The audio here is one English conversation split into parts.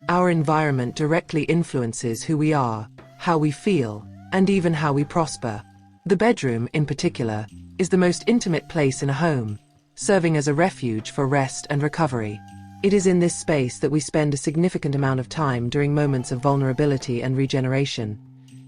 Our environment directly influences who we are, how we feel, and even how we prosper. The bedroom, in particular, is the most intimate place in a home, serving as a refuge for rest and recovery. It is in this space that we spend a significant amount of time during moments of vulnerability and regeneration,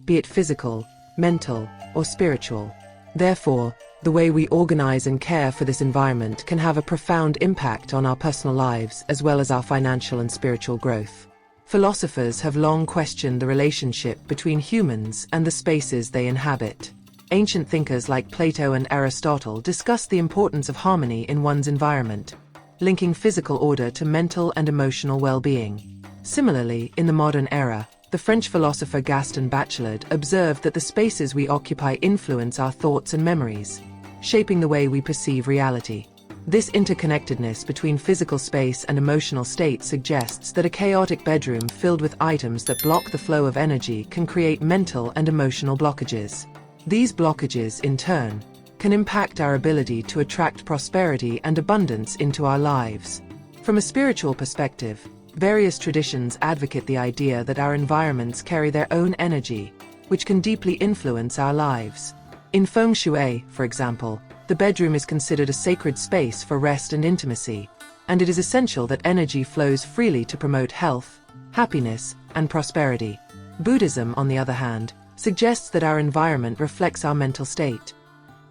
be it physical, mental, or spiritual. Therefore, the way we organize and care for this environment can have a profound impact on our personal lives as well as our financial and spiritual growth. Philosophers have long questioned the relationship between humans and the spaces they inhabit. Ancient thinkers like Plato and Aristotle discussed the importance of harmony in one's environment, linking physical order to mental and emotional well-being. Similarly, in the modern era, the French philosopher Gaston Bachelard observed that the spaces we occupy influence our thoughts and memories, shaping the way we perceive reality. This interconnectedness between physical space and emotional state suggests that a chaotic bedroom filled with items that block the flow of energy can create mental and emotional blockages. These blockages, in turn, can impact our ability to attract prosperity and abundance into our lives. From a spiritual perspective, various traditions advocate the idea that our environments carry their own energy, which can deeply influence our lives. In feng shui, for example, the bedroom is considered a sacred space for rest and intimacy, and it is essential that energy flows freely to promote health, happiness, and prosperity. Buddhism, on the other hand, suggests that our environment reflects our mental state.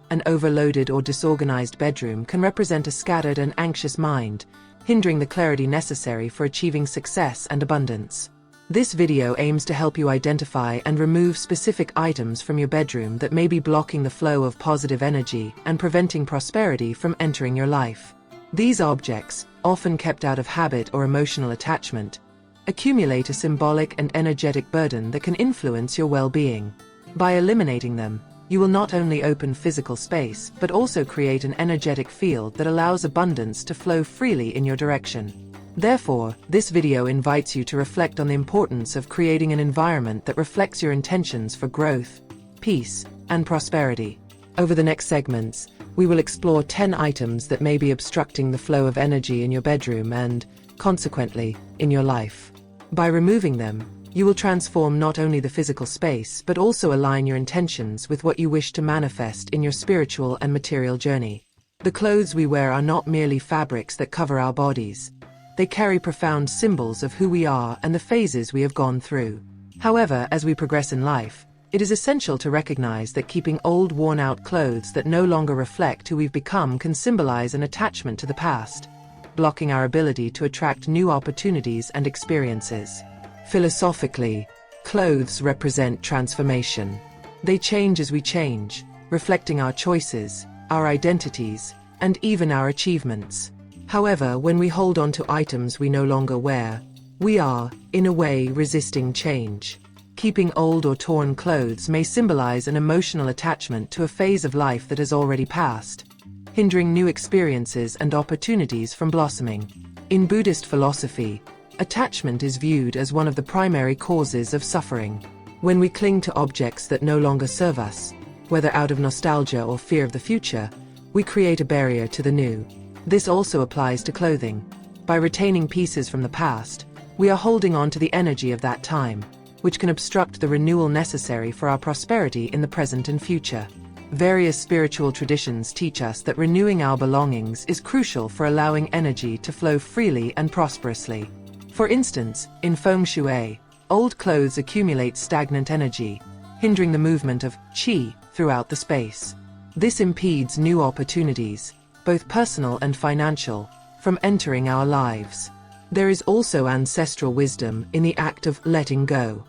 An overloaded or disorganized bedroom can represent a scattered and anxious mind, hindering the clarity necessary for achieving success and abundance. This video aims to help you identify and remove specific items from your bedroom that may be blocking the flow of positive energy and preventing prosperity from entering your life. These objects, often kept out of habit or emotional attachment, accumulate a symbolic and energetic burden that can influence your well-being. By eliminating them, you will not only open physical space but also create an energetic field that allows abundance to flow freely in your direction. Therefore, this video invites you to reflect on the importance of creating an environment that reflects your intentions for growth, peace, and prosperity. Over the next segments, we will explore 10 items that may be obstructing the flow of energy in your bedroom and, consequently, in your life. By removing them, you will transform not only the physical space but also align your intentions with what you wish to manifest in your spiritual and material journey. The clothes we wear are not merely fabrics that cover our bodies. They carry profound symbols of who we are and the phases we have gone through. However, as we progress in life, it is essential to recognize that keeping old, worn-out clothes that no longer reflect who we've become can symbolize an attachment to the past, blocking our ability to attract new opportunities and experiences. Philosophically, clothes represent transformation. They change as we change, reflecting our choices, our identities, and even our achievements. However, when we hold on to items we no longer wear, we are, in a way, resisting change. Keeping old or torn clothes may symbolize an emotional attachment to a phase of life that has already passed, hindering new experiences and opportunities from blossoming. In Buddhist philosophy, attachment is viewed as one of the primary causes of suffering. When we cling to objects that no longer serve us, whether out of nostalgia or fear of the future, we create a barrier to the new. This also applies to clothing. By retaining pieces from the past, we are holding on to the energy of that time, which can obstruct the renewal necessary for our prosperity in the present and future. Various spiritual traditions teach us that renewing our belongings is crucial for allowing energy to flow freely and prosperously. For instance, in feng shui, old clothes accumulate stagnant energy, hindering the movement of qi throughout the space. This impedes new opportunities, both personal and financial, from entering our lives. There is also ancestral wisdom in the act of letting go.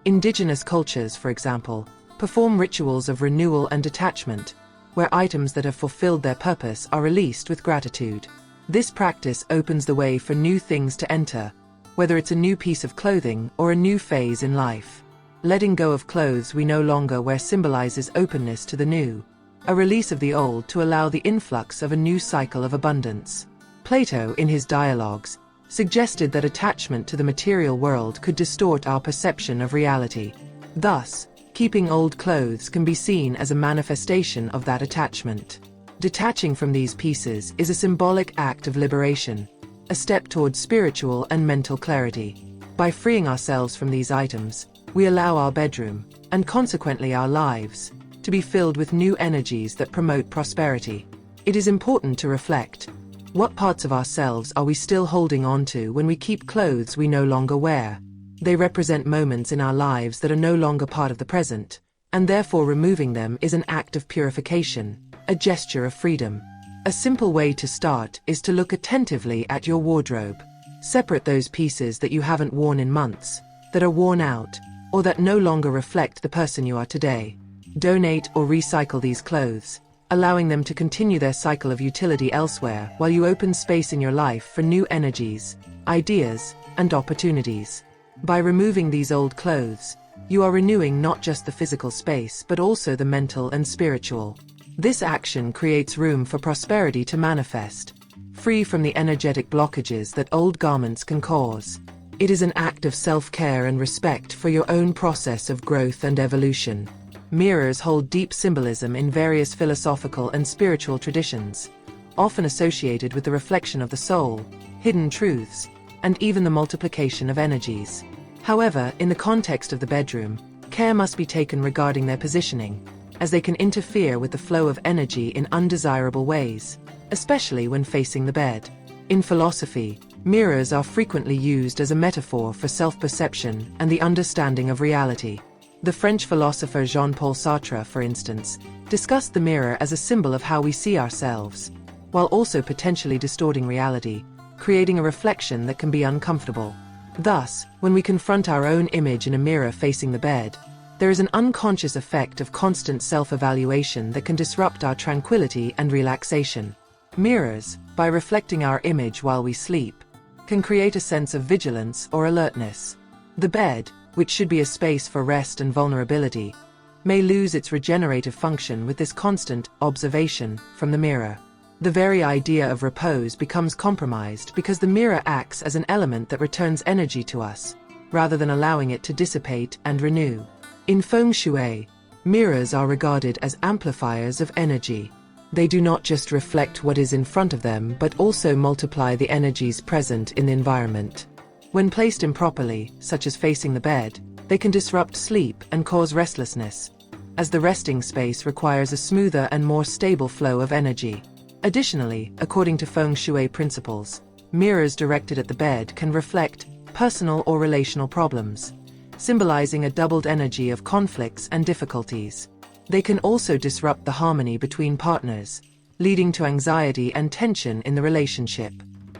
Indigenous cultures, for example, perform rituals of renewal and detachment, where items that have fulfilled their purpose are released with gratitude. This practice opens the way for new things to enter, whether it's a new piece of clothing or a new phase in life. Letting go of clothes we no longer wear symbolizes openness to the new, a release of the old to allow the influx of a new cycle of abundance. Plato, in his dialogues, suggested that attachment to the material world could distort our perception of reality. Thus, keeping old clothes can be seen as a manifestation of that attachment. Detaching from these pieces is a symbolic act of liberation, a step towards spiritual and mental clarity. By freeing ourselves from these items, we allow our bedroom, and consequently our lives, to be filled with new energies that promote prosperity. It is important to reflect. What parts of ourselves are we still holding on to when we keep clothes we no longer wear? They represent moments in our lives that are no longer part of the present, and therefore removing them is an act of purification, a gesture of freedom. A simple way to start is to look attentively at your wardrobe. Separate those pieces that you haven't worn in months, that are worn out, or that no longer reflect the person you are today. Donate or recycle these clothes, allowing them to continue their cycle of utility elsewhere while you open space in your life for new energies, ideas, and opportunities. By removing these old clothes, you are renewing not just the physical space but also the mental and spiritual. This action creates room for prosperity to manifest, free from the energetic blockages that old garments can cause. It is an act of self-care and respect for your own process of growth and evolution. Mirrors hold deep symbolism in various philosophical and spiritual traditions, often associated with the reflection of the soul, hidden truths, and even the multiplication of energies. However, in the context of the bedroom, care must be taken regarding their positioning, as they can interfere with the flow of energy in undesirable ways, especially when facing the bed. In philosophy, mirrors are frequently used as a metaphor for self-perception and the understanding of reality. The French philosopher Jean-Paul Sartre, for instance, discussed the mirror as a symbol of how we see ourselves, while also potentially distorting reality, creating a reflection that can be uncomfortable. Thus, when we confront our own image in a mirror facing the bed, there is an unconscious effect of constant self-evaluation that can disrupt our tranquility and relaxation. Mirrors, by reflecting our image while we sleep, can create a sense of vigilance or alertness. The bed, which should be a space for rest and vulnerability, may lose its regenerative function with this constant observation from the mirror. The very idea of repose becomes compromised because the mirror acts as an element that returns energy to us, rather than allowing it to dissipate and renew. In feng shui, mirrors are regarded as amplifiers of energy. They do not just reflect what is in front of them but also multiply the energies present in the environment. When placed improperly, such as facing the bed, they can disrupt sleep and cause restlessness, as the resting space requires a smoother and more stable flow of energy. Additionally, according to feng shui principles, mirrors directed at the bed can reflect personal or relational problems, symbolizing a doubled energy of conflicts and difficulties. They can also disrupt the harmony between partners, leading to anxiety and tension in the relationship.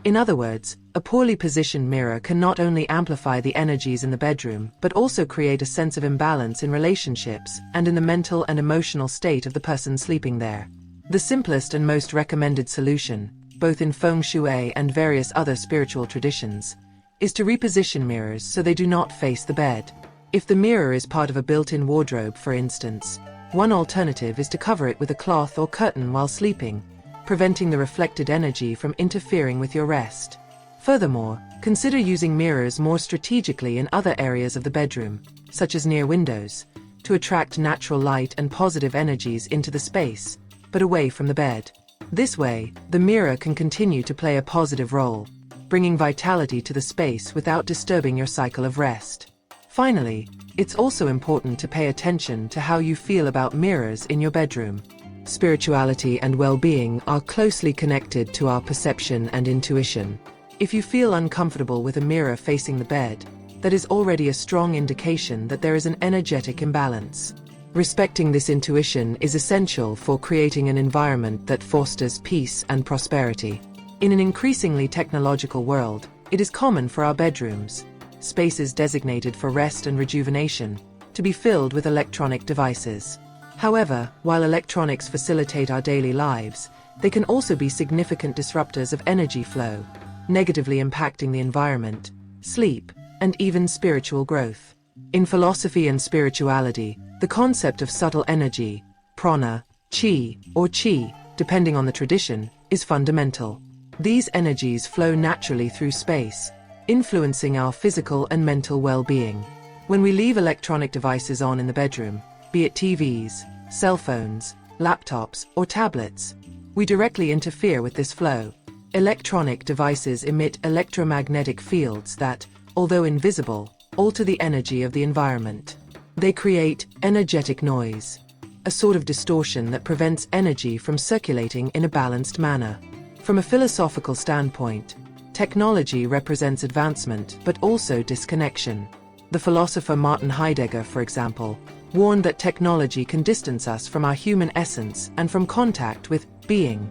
In other words, a poorly positioned mirror can not only amplify the energies in the bedroom but also create a sense of imbalance in relationships and in the mental and emotional state of the person sleeping there. The simplest and most recommended solution, both in feng shui and various other spiritual traditions, is to reposition mirrors so they do not face the bed. If the mirror is part of a built-in wardrobe, for instance, one alternative is to cover it with a cloth or curtain while sleeping, preventing the reflected energy from interfering with your rest. Furthermore, consider using mirrors more strategically in other areas of the bedroom, such as near windows, to attract natural light and positive energies into the space, but away from the bed. This way, the mirror can continue to play a positive role, bringing vitality to the space without disturbing your cycle of rest. Finally, it's also important to pay attention to how you feel about mirrors in your bedroom. Spirituality and well-being are closely connected to our perception and intuition. If you feel uncomfortable with a mirror facing the bed, that is already a strong indication that there is an energetic imbalance. Respecting this intuition is essential for creating an environment that fosters peace and prosperity. In an increasingly technological world, it is common for our bedrooms, spaces designated for rest and rejuvenation, to be filled with electronic devices. However, while electronics facilitate our daily lives, they can also be significant disruptors of energy flow, negatively impacting the environment, sleep, and even spiritual growth. In philosophy and spirituality, the concept of subtle energy, prana, chi, or chi, depending on the tradition, is fundamental. These energies flow naturally through space, influencing our physical and mental well-being. When we leave electronic devices on in the bedroom, be it TVs, cell phones, laptops, or tablets, we directly interfere with this flow. Electronic devices emit electromagnetic fields that, although invisible, alter the energy of the environment. They create energetic noise, a sort of distortion that prevents energy from circulating in a balanced manner. From a philosophical standpoint, technology represents advancement but also disconnection. The philosopher Martin Heidegger, for example, warned that technology can distance us from our human essence and from contact with being.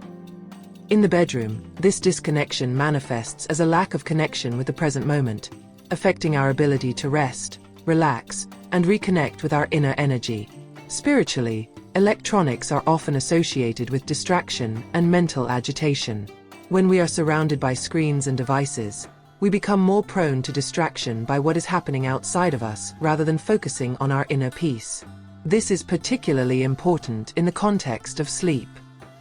In the bedroom, this disconnection manifests as a lack of connection with the present moment, affecting our ability to rest, relax, and reconnect with our inner energy. Spiritually, electronics are often associated with distraction and mental agitation. When we are surrounded by screens and devices, we become more prone to distraction by what is happening outside of us rather than focusing on our inner peace. This is particularly important in the context of sleep.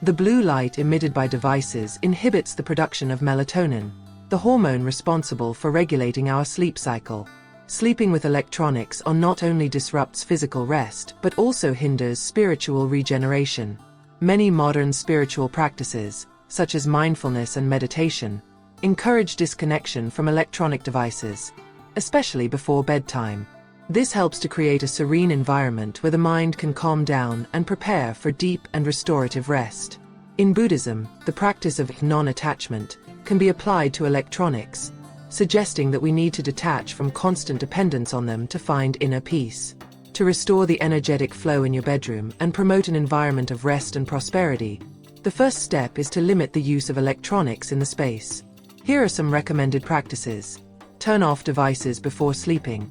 The blue light emitted by devices inhibits the production of melatonin, the hormone responsible for regulating our sleep cycle. Sleeping with electronics on not only disrupts physical rest but also hinders spiritual regeneration. Many modern spiritual practices, such as mindfulness and meditation, encourage disconnection from electronic devices, especially before bedtime. This helps to create a serene environment where the mind can calm down and prepare for deep and restorative rest. In Buddhism, the practice of non-attachment can be applied to electronics, suggesting that we need to detach from constant dependence on them to find inner peace. To restore the energetic flow in your bedroom and promote an environment of rest and prosperity, the first step is to limit the use of electronics in the space. Here are some recommended practices. Turn off devices before sleeping.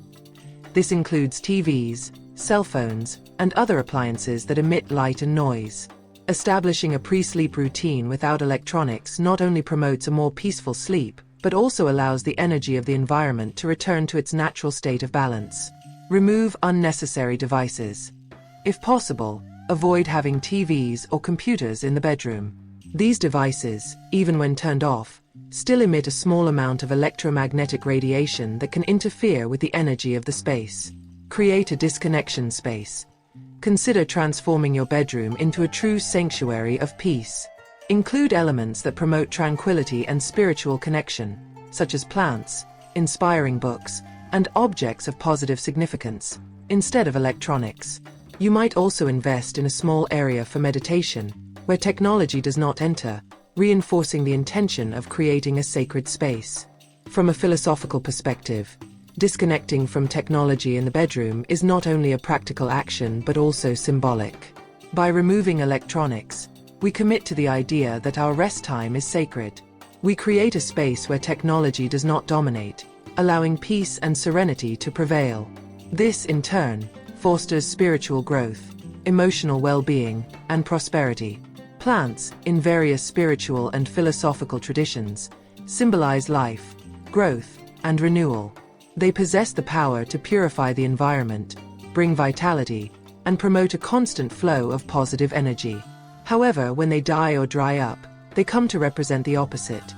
This includes TVs, cell phones, and other appliances that emit light and noise. Establishing a pre-sleep routine without electronics not only promotes a more peaceful sleep, but also allows the energy of the environment to return to its natural state of balance. Remove unnecessary devices. If possible, avoid having TVs or computers in the bedroom. These devices, even when turned off, still emit a small amount of electromagnetic radiation that can interfere with the energy of the space. Create a disconnection space. Consider transforming your bedroom into a true sanctuary of peace. Include elements that promote tranquility and spiritual connection, such as plants, inspiring books, and objects of positive significance, instead of electronics. You might also invest in a small area for meditation, where technology does not enter, reinforcing the intention of creating a sacred space. From a philosophical perspective, disconnecting from technology in the bedroom is not only a practical action but also symbolic. By removing electronics, we commit to the idea that our rest time is sacred. We create a space where technology does not dominate, allowing peace and serenity to prevail. This, in turn, fosters spiritual growth, emotional well-being, and prosperity. Plants, in various spiritual and philosophical traditions, symbolize life, growth, and renewal. They possess the power to purify the environment, bring vitality, and promote a constant flow of positive energy. However, when they die or dry up, they come to represent the opposite: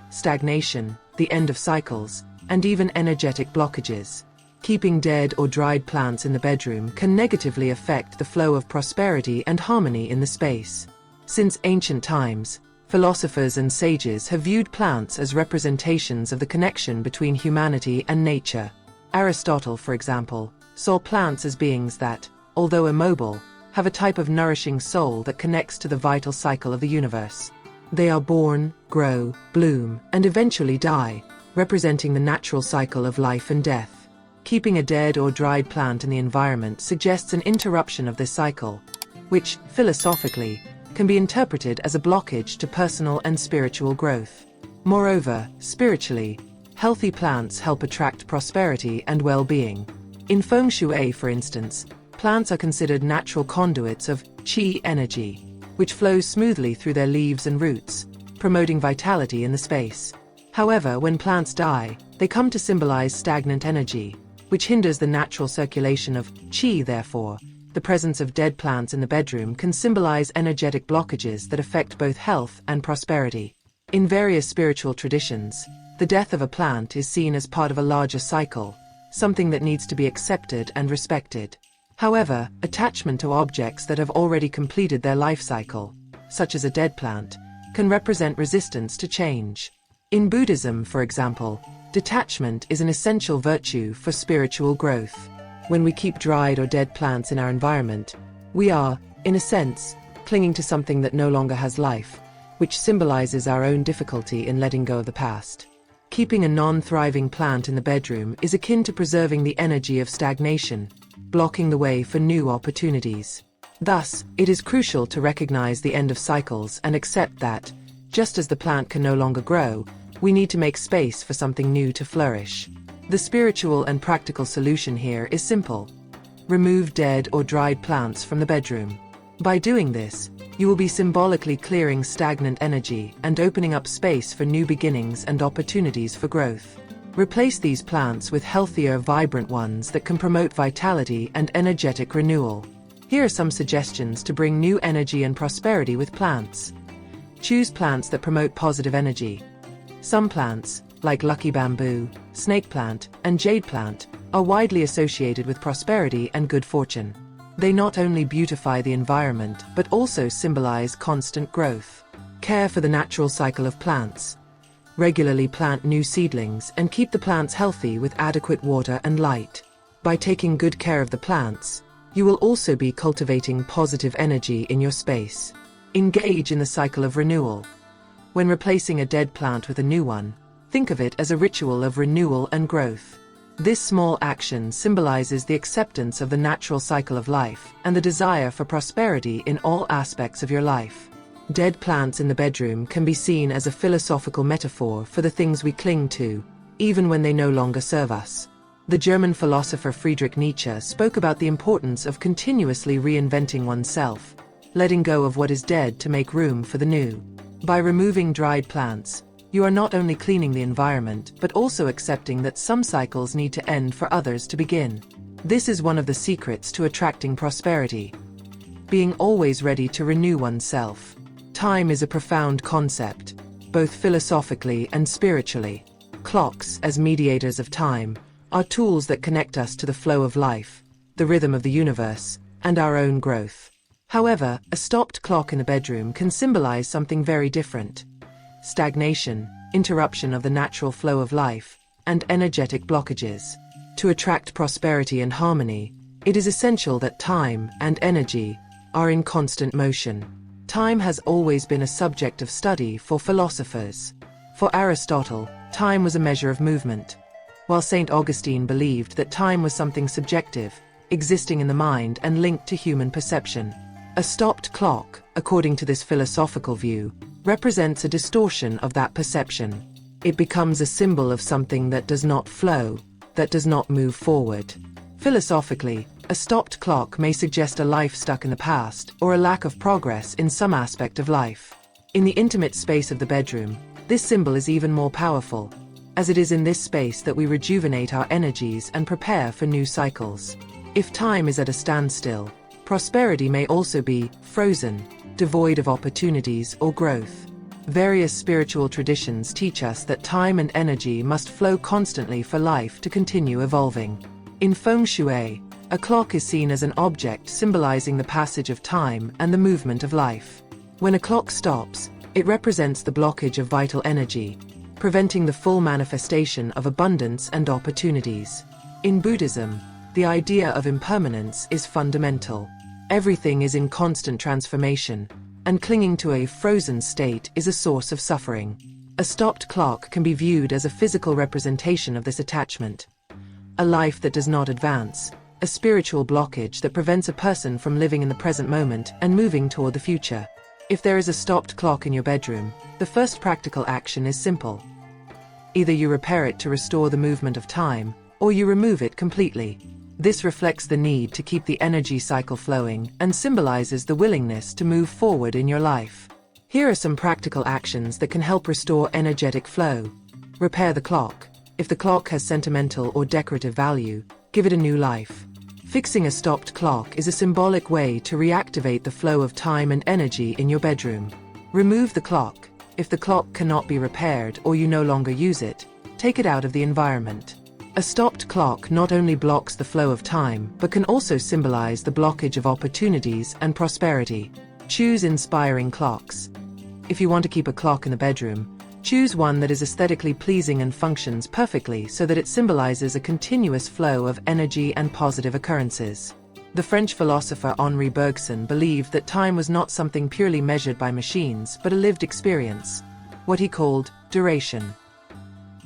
stagnation, the end of cycles, and even energetic blockages. Keeping dead or dried plants in the bedroom can negatively affect the flow of prosperity and harmony in the space. Since ancient times, philosophers and sages have viewed plants as representations of the connection between humanity and nature. Aristotle, for example, saw plants as beings that, although immobile, have a type of nourishing soul that connects to the vital cycle of the universe. They are born, grow, bloom, and eventually die, representing the natural cycle of life and death. Keeping a dead or dried plant in the environment suggests an interruption of this cycle, which, philosophically, can be interpreted as a blockage to personal and spiritual growth. Moreover, spiritually, healthy plants help attract prosperity and well-being. In feng shui, for instance, plants are considered natural conduits of qi energy, which flows smoothly through their leaves and roots, promoting vitality in the space. However, when plants die, they come to symbolize stagnant energy, which hinders the natural circulation of qi. Therefore, the presence of dead plants in the bedroom can symbolize energetic blockages that affect both health and prosperity. In various spiritual traditions, the death of a plant is seen as part of a larger cycle, something that needs to be accepted and respected. However, attachment to objects that have already completed their life cycle, such as a dead plant, can represent resistance to change. In Buddhism, for example, detachment is an essential virtue for spiritual growth. When we keep dried or dead plants in our environment, we are, in a sense, clinging to something that no longer has life, which symbolizes our own difficulty in letting go of the past. Keeping a non-thriving plant in the bedroom is akin to preserving the energy of stagnation, blocking the way for new opportunities. Thus, it is crucial to recognize the end of cycles and accept that, just as the plant can no longer grow, we need to make space for something new to flourish. The spiritual and practical solution here is simple. Remove dead or dried plants from the bedroom. By doing this, you will be symbolically clearing stagnant energy and opening up space for new beginnings and opportunities for growth. Replace these plants with healthier, vibrant ones that can promote vitality and energetic renewal. Here are some suggestions to bring new energy and prosperity with plants. Choose plants that promote positive energy. Some plants, like lucky bamboo, snake plant, and jade plant, are widely associated with prosperity and good fortune. They not only beautify the environment but also symbolize constant growth. Care for the natural cycle of plants. Regularly plant new seedlings and keep the plants healthy with adequate water and light. By taking good care of the plants, you will also be cultivating positive energy in your space. Engage in the cycle of renewal. When replacing a dead plant with a new one, think of it as a ritual of renewal and growth. This small action symbolizes the acceptance of the natural cycle of life and the desire for prosperity in all aspects of your life. Dead plants in the bedroom can be seen as a philosophical metaphor for the things we cling to, even when they no longer serve us. The German philosopher Friedrich Nietzsche spoke about the importance of continuously reinventing oneself, letting go of what is dead to make room for the new. By removing dried plants, you are not only cleaning the environment but also accepting that some cycles need to end for others to begin. This is one of the secrets to attracting prosperity. Being always ready to renew oneself. Time is a profound concept, both philosophically and spiritually. Clocks, as mediators of time, are tools that connect us to the flow of life, the rhythm of the universe, and our own growth. However, a stopped clock in the bedroom can symbolize something very different. Stagnation, interruption of the natural flow of life, and energetic blockages. To attract prosperity and harmony, it is essential that time and energy are in constant motion. Time has always been a subject of study for philosophers. For Aristotle, time was a measure of movement, while St. Augustine believed that time was something subjective, existing in the mind and linked to human perception. A stopped clock, according to this philosophical view, represents a distortion of that perception. It becomes a symbol of something that does not flow, that does not move forward. Philosophically, a stopped clock may suggest a life stuck in the past or a lack of progress in some aspect of life. In the intimate space of the bedroom, this symbol is even more powerful, as it is in this space that we rejuvenate our energies and prepare for new cycles. If time is at a standstill, prosperity may also be frozen, devoid of opportunities or growth. Various spiritual traditions teach us that time and energy must flow constantly for life to continue evolving. In feng shui, a clock is seen as an object symbolizing the passage of time and the movement of life. When a clock stops, it represents the blockage of vital energy, preventing the full manifestation of abundance and opportunities. In Buddhism, the idea of impermanence is fundamental. Everything is in constant transformation, and clinging to a frozen state is a source of suffering. A stopped clock can be viewed as a physical representation of this attachment. A life that does not advance, a spiritual blockage that prevents a person from living in the present moment and moving toward the future. If there is a stopped clock in your bedroom, the first practical action is simple. Either you repair it to restore the movement of time, or you remove it completely. This reflects the need to keep the energy cycle flowing and symbolizes the willingness to move forward in your life. Here are some practical actions that can help restore energetic flow. Repair the clock. If the clock has sentimental or decorative value, give it a new life. Fixing a stopped clock is a symbolic way to reactivate the flow of time and energy in your bedroom. Remove the clock. If the clock cannot be repaired or you no longer use it, take it out of the environment. A stopped clock not only blocks the flow of time but can also symbolize the blockage of opportunities and prosperity. Choose inspiring clocks. If you want to keep a clock in the bedroom, choose one that is aesthetically pleasing and functions perfectly so that it symbolizes a continuous flow of energy and positive occurrences. The French philosopher Henri Bergson believed that time was not something purely measured by machines but a lived experience, what he called duration.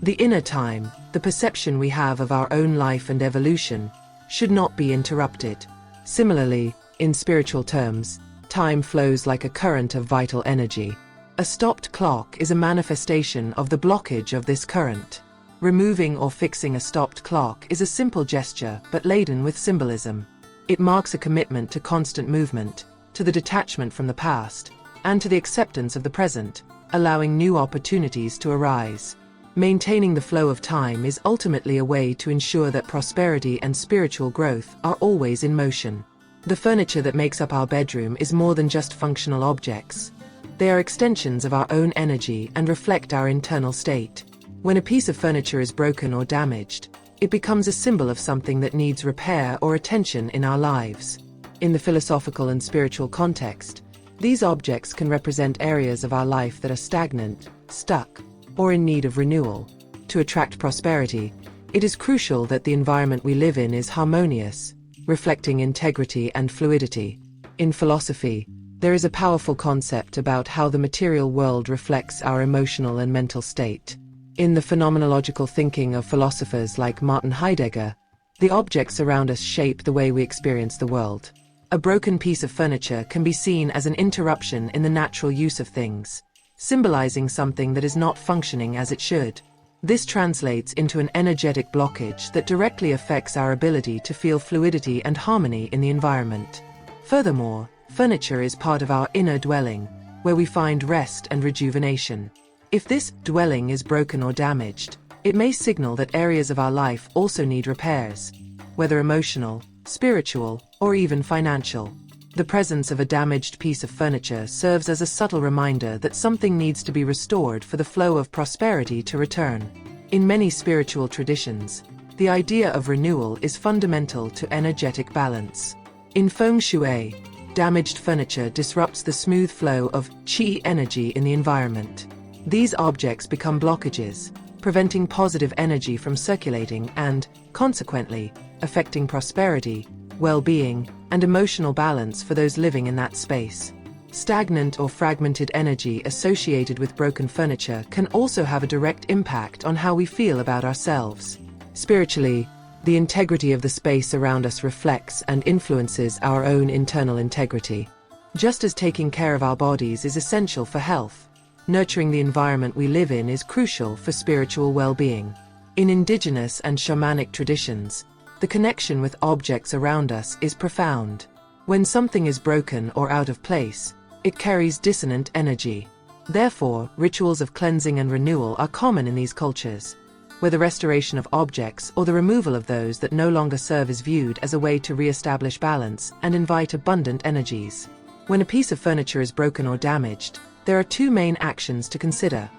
The inner time, the perception we have of our own life and evolution, should not be interrupted. Similarly, in spiritual terms, time flows like a current of vital energy. A stopped clock is a manifestation of the blockage of this current. Removing or fixing a stopped clock is a simple gesture but laden with symbolism. It marks a commitment to constant movement, to the detachment from the past, and to the acceptance of the present, allowing new opportunities to arise. Maintaining the flow of time is ultimately a way to ensure that prosperity and spiritual growth are always in motion. The furniture that makes up our bedroom is more than just functional objects. They are extensions of our own energy and reflect our internal state. When a piece of furniture is broken or damaged, it becomes a symbol of something that needs repair or attention in our lives. In the philosophical and spiritual context, these objects can represent areas of our life that are stagnant, stuck, or in need of renewal. To attract prosperity, it is crucial that the environment we live in is harmonious, reflecting integrity and fluidity. In philosophy, there is a powerful concept about how the material world reflects our emotional and mental state. In the phenomenological thinking of philosophers like Martin Heidegger, the objects around us shape the way we experience the world. A broken piece of furniture can be seen as an interruption in the natural use of things, symbolizing something that is not functioning as it should. This translates into an energetic blockage that directly affects our ability to feel fluidity and harmony in the environment. Furthermore, furniture is part of our inner dwelling, where we find rest and rejuvenation. If this dwelling is broken or damaged, it may signal that areas of our life also need repairs, whether emotional, spiritual, or even financial. The presence of a damaged piece of furniture serves as a subtle reminder that something needs to be restored for the flow of prosperity to return. In many spiritual traditions, the idea of renewal is fundamental to energetic balance. In feng shui, damaged furniture disrupts the smooth flow of qi energy in the environment. These objects become blockages, preventing positive energy from circulating and, consequently, affecting prosperity, well-being, and emotional balance for those living in that space. Stagnant or fragmented energy associated with broken furniture can also have a direct impact on how we feel about ourselves. Spiritually, the integrity of the space around us reflects and influences our own internal integrity. Just as taking care of our bodies is essential for health, nurturing the environment we live in is crucial for spiritual well-being. In indigenous and shamanic traditions, the connection with objects around us is profound. When something is broken or out of place, it carries dissonant energy. Therefore, rituals of cleansing and renewal are common in these cultures, where the restoration of objects or the removal of those that no longer serve is viewed as a way to re-establish balance and invite abundant energies. When a piece of furniture is broken or damaged, there are two main actions to consider.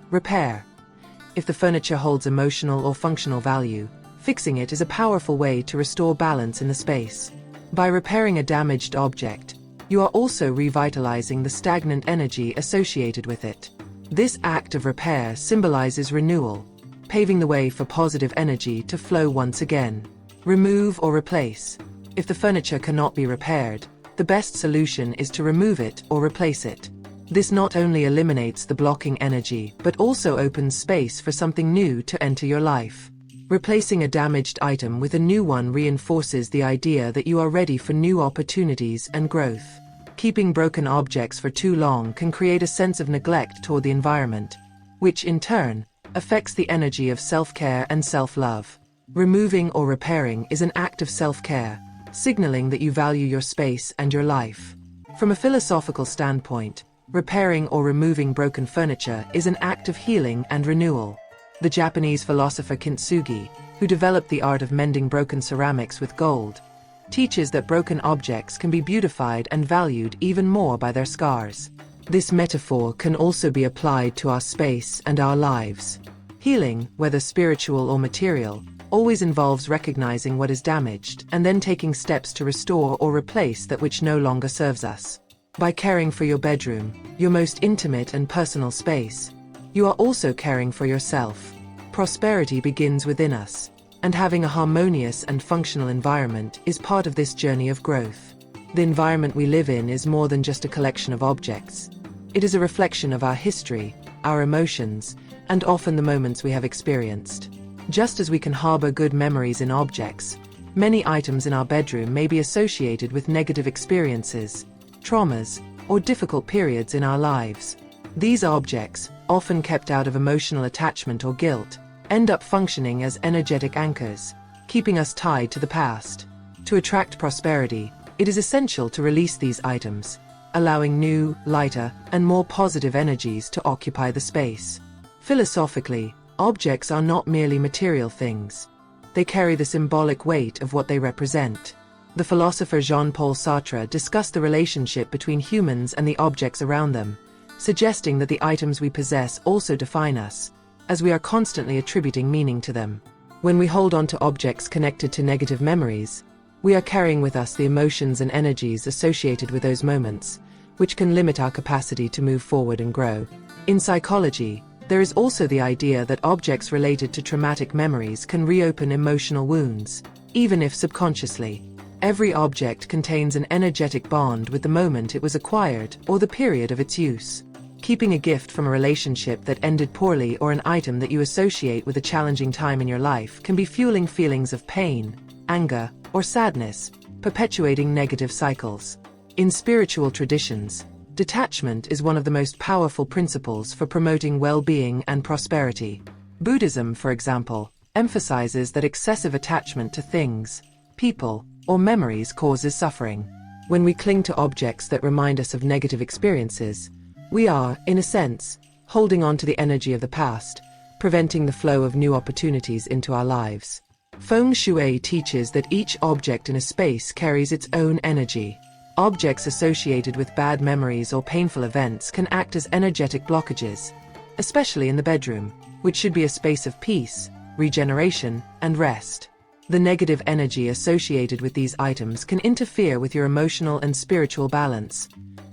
Repair. If the furniture holds emotional or functional value, fixing it is a powerful way to restore balance in the space. By repairing a damaged object, you are also revitalizing the stagnant energy associated with it. This act of repair symbolizes renewal, paving the way for positive energy to flow once again. Remove or replace. If the furniture cannot be repaired, the best solution is to remove it or replace it. This not only eliminates the blocking energy but also opens space for something new to enter your life. Replacing a damaged item with a new one reinforces the idea that you are ready for new opportunities and growth. Keeping broken objects for too long can create a sense of neglect toward the environment, which in turn affects the energy of self-care and self-love. Removing or repairing is an act of self-care, signaling that you value your space and your life. From a philosophical standpoint, repairing or removing broken furniture is an act of healing and renewal. The Japanese philosopher Kintsugi, who developed the art of mending broken ceramics with gold, teaches that broken objects can be beautified and valued even more by their scars. This metaphor can also be applied to our space and our lives. Healing, whether spiritual or material, always involves recognizing what is damaged and then taking steps to restore or replace that which no longer serves us. By caring for your bedroom, your most intimate and personal space, you are also caring for yourself. Prosperity begins within us, and having a harmonious and functional environment is part of this journey of growth. The environment we live in is more than just a collection of objects. It is a reflection of our history, our emotions, and often the moments we have experienced. Just as we can harbor good memories in objects, many items in our bedroom may be associated with negative experiences, traumas, or difficult periods in our lives. These objects, often kept out of emotional attachment or guilt, end up functioning as energetic anchors, keeping us tied to the past. To attract prosperity, it is essential to release these items, allowing new, lighter, and more positive energies to occupy the space. Philosophically, objects are not merely material things. They carry the symbolic weight of what they represent. The philosopher Jean-Paul Sartre discussed the relationship between humans and the objects around them, suggesting that the items we possess also define us, as we are constantly attributing meaning to them. When we hold on to objects connected to negative memories, we are carrying with us the emotions and energies associated with those moments, which can limit our capacity to move forward and grow. In psychology, there is also the idea that objects related to traumatic memories can reopen emotional wounds, even if subconsciously. Every object contains an energetic bond with the moment it was acquired or the period of its use. Keeping a gift from a relationship that ended poorly or an item that you associate with a challenging time in your life can be fueling feelings of pain, anger, or sadness, perpetuating negative cycles. In spiritual traditions, detachment is one of the most powerful principles for promoting well-being and prosperity. Buddhism, for example, emphasizes that excessive attachment to things, people, or memories causes suffering. When we cling to objects that remind us of negative experiences, we are, in a sense, holding on to the energy of the past, preventing the flow of new opportunities into our lives. Feng Shui teaches that each object in a space carries its own energy. Objects associated with bad memories or painful events can act as energetic blockages, especially in the bedroom, which should be a space of peace, regeneration, and rest. The negative energy associated with these items can interfere with your emotional and spiritual balance,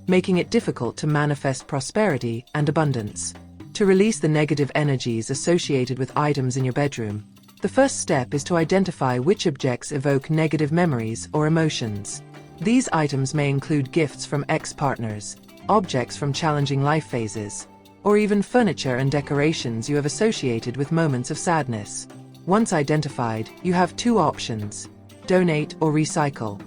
making it difficult to manifest prosperity and abundance. To release the negative energies associated with items in your bedroom, the first step is to identify which objects evoke negative memories or emotions. These items may include gifts from ex-partners, objects from challenging life phases, or even furniture and decorations you have associated with moments of sadness. Once identified, you have two options: donate or recycle.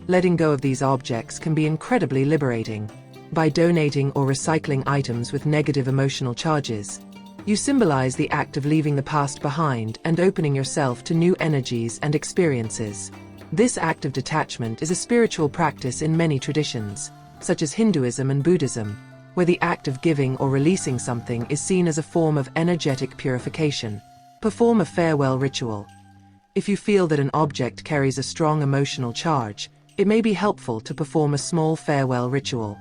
Letting go of these objects can be incredibly liberating. By donating or recycling items with negative emotional charges, you symbolize the act of leaving the past behind and opening yourself to new energies and experiences. This act of detachment is a spiritual practice in many traditions, such as Hinduism and Buddhism, where the act of giving or releasing something is seen as a form of energetic purification. Perform a farewell ritual. If you feel that an object carries a strong emotional charge, it may be helpful to perform a small farewell ritual.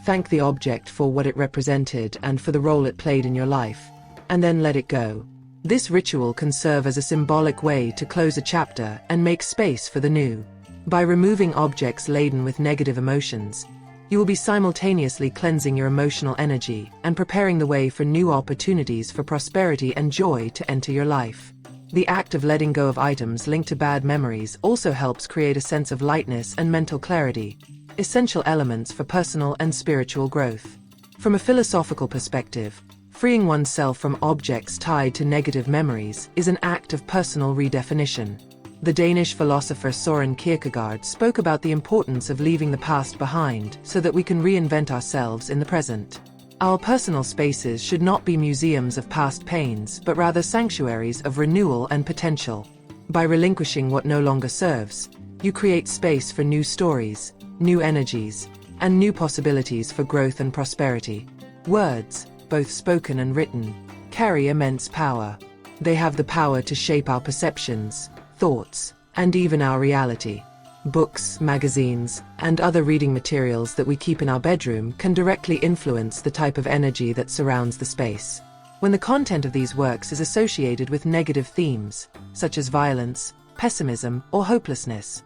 Thank the object for what it represented and for the role it played in your life, and then let it go. This ritual can serve as a symbolic way to close a chapter and make space for the new. By removing objects laden with negative emotions, you will be simultaneously cleansing your emotional energy and preparing the way for new opportunities for prosperity and joy to enter your life. The act of letting go of items linked to bad memories also helps create a sense of lightness and mental clarity, essential elements for personal and spiritual growth. From a philosophical perspective, freeing oneself from objects tied to negative memories is an act of personal redefinition. The Danish philosopher Søren Kierkegaard spoke about the importance of leaving the past behind so that we can reinvent ourselves in the present. Our personal spaces should not be museums of past pains, but rather sanctuaries of renewal and potential. By relinquishing what no longer serves, you create space for new stories, new energies, and new possibilities for growth and prosperity. Words, both spoken and written, carry immense power. They have the power to shape our perceptions, thoughts, and even our reality. Books, magazines, and other reading materials that we keep in our bedroom can directly influence the type of energy that surrounds the space. When the content of these works is associated with negative themes, such as violence, pessimism, or hopelessness,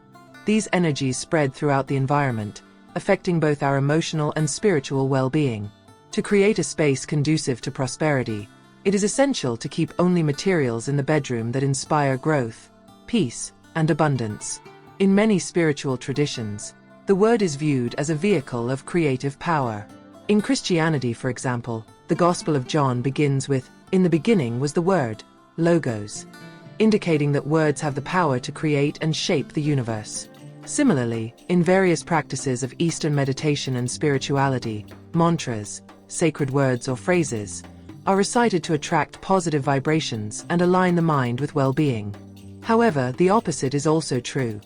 these energies spread throughout the environment, affecting both our emotional and spiritual well-being. To create a space conducive to prosperity, it is essential to keep only materials in the bedroom that inspire growth, peace, and abundance. In many spiritual traditions, the word is viewed as a vehicle of creative power. In Christianity, for example, the Gospel of John begins with, "In the beginning was the Word," logos, indicating that words have the power to create and shape the universe. Similarly, in various practices of Eastern meditation and spirituality, mantras, sacred words or phrases, are recited to attract positive vibrations and align the mind with well-being. However, the opposite is also true.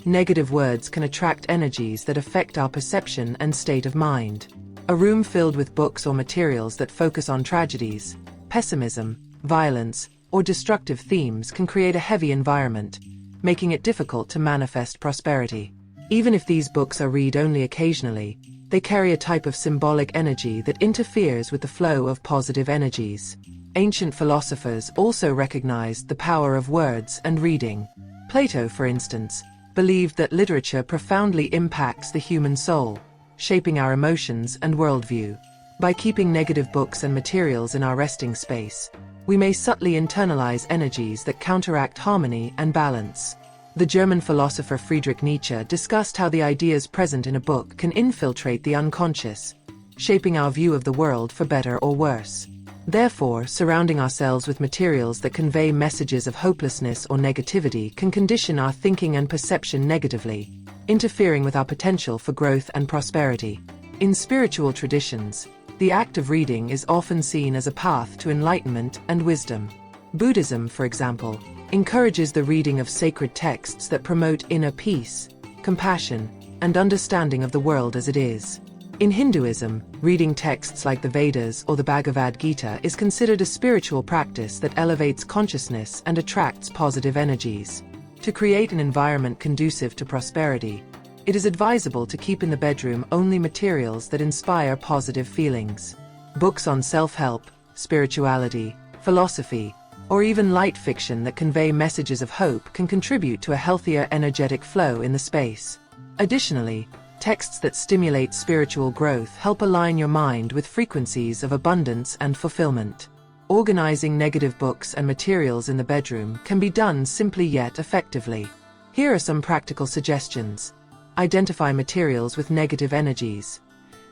Negative words can attract energies that affect our perception and state of mind. A room filled with books or materials that focus on tragedies, pessimism, violence, or destructive themes can create a heavy environment, making it difficult to manifest prosperity. Even if these books are read only occasionally, they carry a type of symbolic energy that interferes with the flow of positive energies. Ancient philosophers also recognized the power of words and reading. Plato, for instance, believed that literature profoundly impacts the human soul, shaping our emotions and worldview. By keeping negative books and materials in our resting space, we may subtly internalize energies that counteract harmony and balance. The German philosopher Friedrich Nietzsche discussed how the ideas present in a book can infiltrate the unconscious, shaping our view of the world for better or worse. Therefore, surrounding ourselves with materials that convey messages of hopelessness or negativity can condition our thinking and perception negatively, interfering with our potential for growth and prosperity. In spiritual traditions, the act of reading is often seen as a path to enlightenment and wisdom. Buddhism, for example, encourages the reading of sacred texts that promote inner peace, compassion, and understanding of the world as it is. In Hinduism, reading texts like the Vedas or the Bhagavad Gita is considered a spiritual practice that elevates consciousness and attracts positive energies. To create an environment conducive to prosperity, it is advisable to keep in the bedroom only materials that inspire positive feelings. Books on self-help, spirituality, philosophy, or even light fiction that convey messages of hope can contribute to a healthier energetic flow in the space. Additionally, texts that stimulate spiritual growth help align your mind with frequencies of abundance and fulfillment. Organizing negative books and materials in the bedroom can be done simply yet effectively. Here are some practical suggestions. Identify materials with negative energies.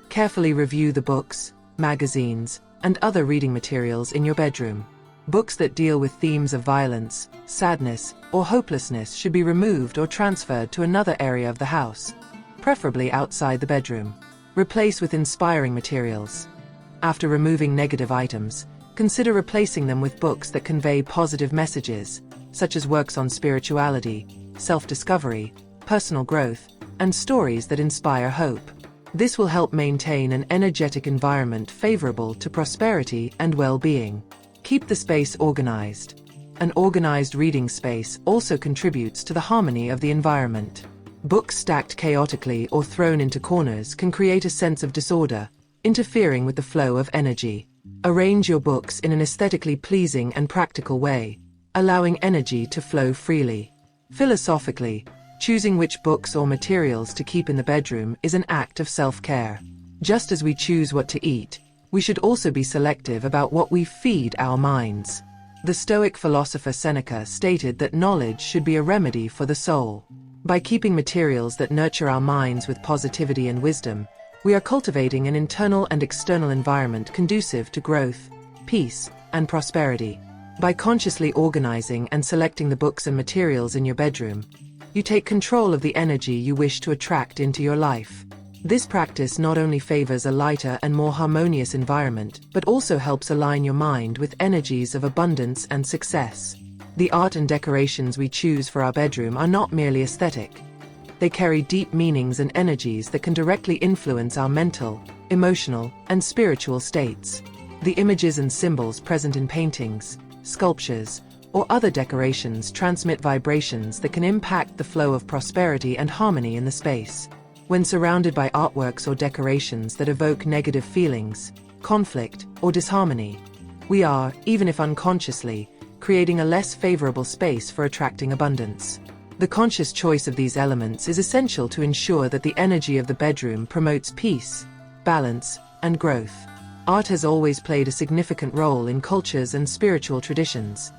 Carefully review the books, magazines, and other reading materials in your bedroom. Books that deal with themes of violence, sadness, or hopelessness should be removed or transferred to another area of the house, preferably outside the bedroom. Replace with inspiring materials. After removing negative items, consider replacing them with books that convey positive messages, such as works on spirituality, self-discovery, personal growth, and stories that inspire hope. This will help maintain an energetic environment favorable to prosperity and well-being. Keep the space organized. An organized reading space also contributes to the harmony of the environment. Books stacked chaotically or thrown into corners can create a sense of disorder, interfering with the flow of energy. Arrange your books in an aesthetically pleasing and practical way, allowing energy to flow freely. Philosophically, choosing which books or materials to keep in the bedroom is an act of self-care. Just as we choose what to eat, we should also be selective about what we feed our minds. The Stoic philosopher Seneca stated that knowledge should be a remedy for the soul. By keeping materials that nurture our minds with positivity and wisdom, we are cultivating an internal and external environment conducive to growth, peace, and prosperity. By consciously organizing and selecting the books and materials in your bedroom, you take control of the energy you wish to attract into your life. This practice not only favors a lighter and more harmonious environment, but also helps align your mind with energies of abundance and success. The art and decorations we choose for our bedroom are not merely aesthetic. They carry deep meanings and energies that can directly influence our mental, emotional, and spiritual states. The images and symbols present in paintings, sculptures, or other decorations transmit vibrations that can impact the flow of prosperity and harmony in the space. When surrounded by artworks or decorations that evoke negative feelings, conflict, or disharmony, we are, even if unconsciously, creating a less favorable space for attracting abundance. The conscious choice of these elements is essential to ensure that the energy of the bedroom promotes peace, balance, and growth. Art has always played a significant role in cultures and spiritual traditions,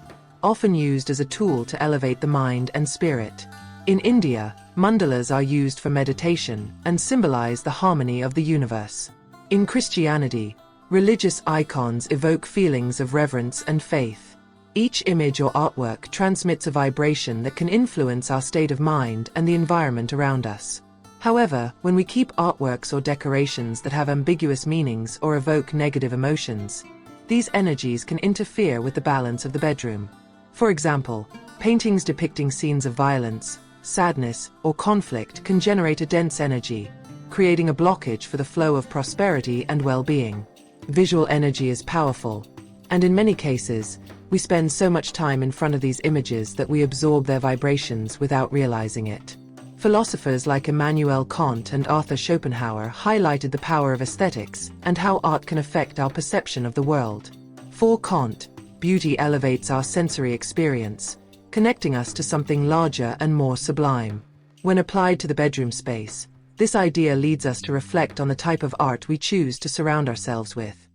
often used as a tool to elevate the mind and spirit. In India, mandalas are used for meditation and symbolize the harmony of the universe. In Christianity, religious icons evoke feelings of reverence and faith. Each image or artwork transmits a vibration that can influence our state of mind and the environment around us. However, when we keep artworks or decorations that have ambiguous meanings or evoke negative emotions, these energies can interfere with the balance of the bedroom. For example, paintings depicting scenes of violence, sadness, or conflict can generate a dense energy, creating a blockage for the flow of prosperity and well-being. Visual energy is powerful, and in many cases, we spend so much time in front of these images that we absorb their vibrations without realizing it. Philosophers like Immanuel Kant and Arthur Schopenhauer highlighted the power of aesthetics and how art can affect our perception of the world. For Kant, beauty elevates our sensory experience, connecting us to something larger and more sublime. When applied to the bedroom space, this idea leads us to reflect on the type of art we choose to surround ourselves with.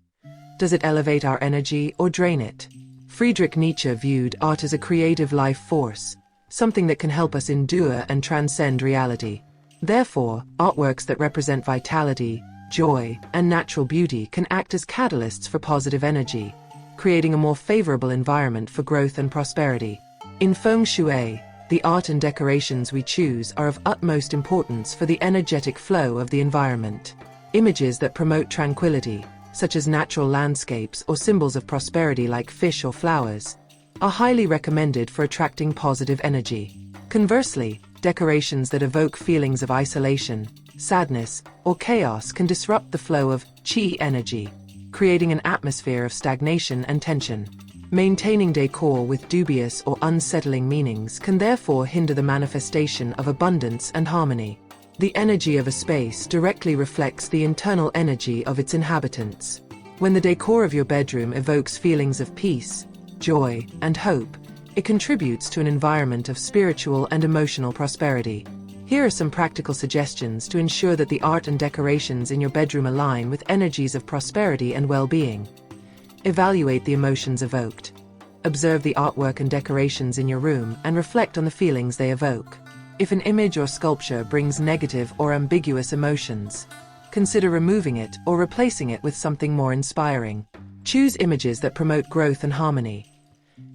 Does it elevate our energy or drain it? Friedrich Nietzsche viewed art as a creative life force, something that can help us endure and transcend reality. Therefore, artworks that represent vitality, joy, and natural beauty can act as catalysts for positive energy, creating a more favorable environment for growth and prosperity. In feng shui, the art and decorations we choose are of utmost importance for the energetic flow of the environment. Images that promote tranquility, such as natural landscapes or symbols of prosperity like fish or flowers, are highly recommended for attracting positive energy. Conversely, decorations that evoke feelings of isolation, sadness, or chaos can disrupt the flow of qi energy, creating an atmosphere of stagnation and tension. Maintaining decor with dubious or unsettling meanings can therefore hinder the manifestation of abundance and harmony. The energy of a space directly reflects the internal energy of its inhabitants. When the decor of your bedroom evokes feelings of peace, joy, and hope, it contributes to an environment of spiritual and emotional prosperity. Here are some practical suggestions to ensure that the art and decorations in your bedroom align with energies of prosperity and well-being. Evaluate the emotions evoked. Observe the artwork and decorations in your room and reflect on the feelings they evoke. If an image or sculpture brings negative or ambiguous emotions, consider removing it or replacing it with something more inspiring. Choose images that promote growth and harmony.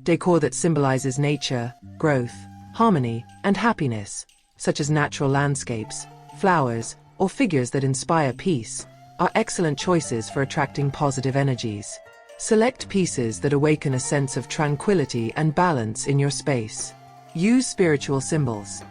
Decor that symbolizes nature, growth, harmony, and happiness, such as natural landscapes, flowers, or figures that inspire peace, are excellent choices for attracting positive energies. Select pieces that awaken a sense of tranquility and balance in your space. Use spiritual symbols.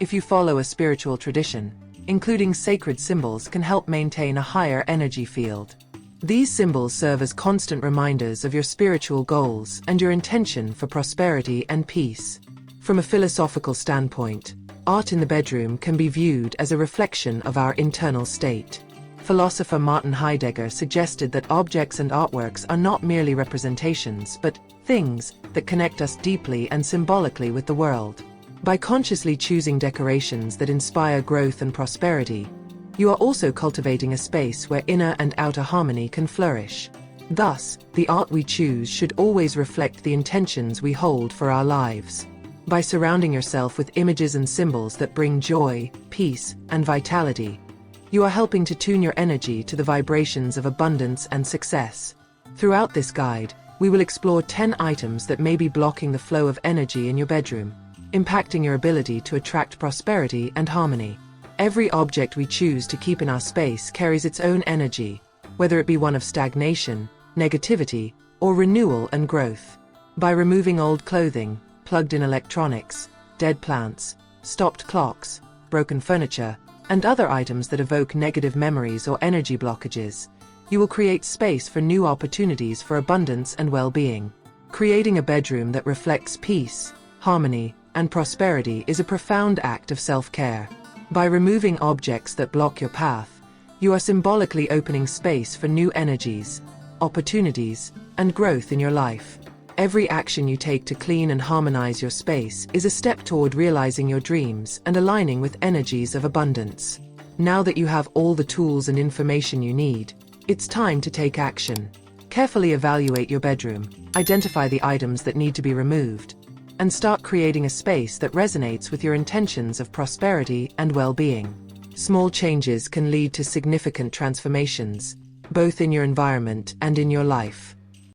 If you follow a spiritual tradition, including sacred symbols can help maintain a higher energy field. These symbols serve as constant reminders of your spiritual goals and your intention for prosperity and peace. From a philosophical standpoint, art in the bedroom can be viewed as a reflection of our internal state. Philosopher Martin Heidegger suggested that objects and artworks are not merely representations but things that connect us deeply and symbolically with the world. By consciously choosing decorations that inspire growth and prosperity, you are also cultivating a space where inner and outer harmony can flourish. Thus, the art we choose should always reflect the intentions we hold for our lives. By surrounding yourself with images and symbols that bring joy, peace, and vitality, you are helping to tune your energy to the vibrations of abundance and success. Throughout this guide, we will explore 10 items that may be blocking the flow of energy in your bedroom, impacting your ability to attract prosperity and harmony. Every object we choose to keep in our space carries its own energy, whether it be one of stagnation, negativity, or renewal and growth. By removing old clothing, plugged-in electronics, dead plants, stopped clocks, broken furniture, and other items that evoke negative memories or energy blockages, you will create space for new opportunities for abundance and well-being. Creating a bedroom that reflects peace, harmony, and prosperity is a profound act of self-care. By removing objects that block your path, you are symbolically opening space for new energies, opportunities, and growth in your life. Every action you take to clean and harmonize your space is a step toward realizing your dreams and aligning with energies of abundance. Now that you have all the tools and information you need, it's time to take action. Carefully evaluate your bedroom, identify the items that need to be removed, and start creating a space that resonates with your intentions of prosperity and well-being. Small changes can lead to significant transformations, both in your environment and in your life.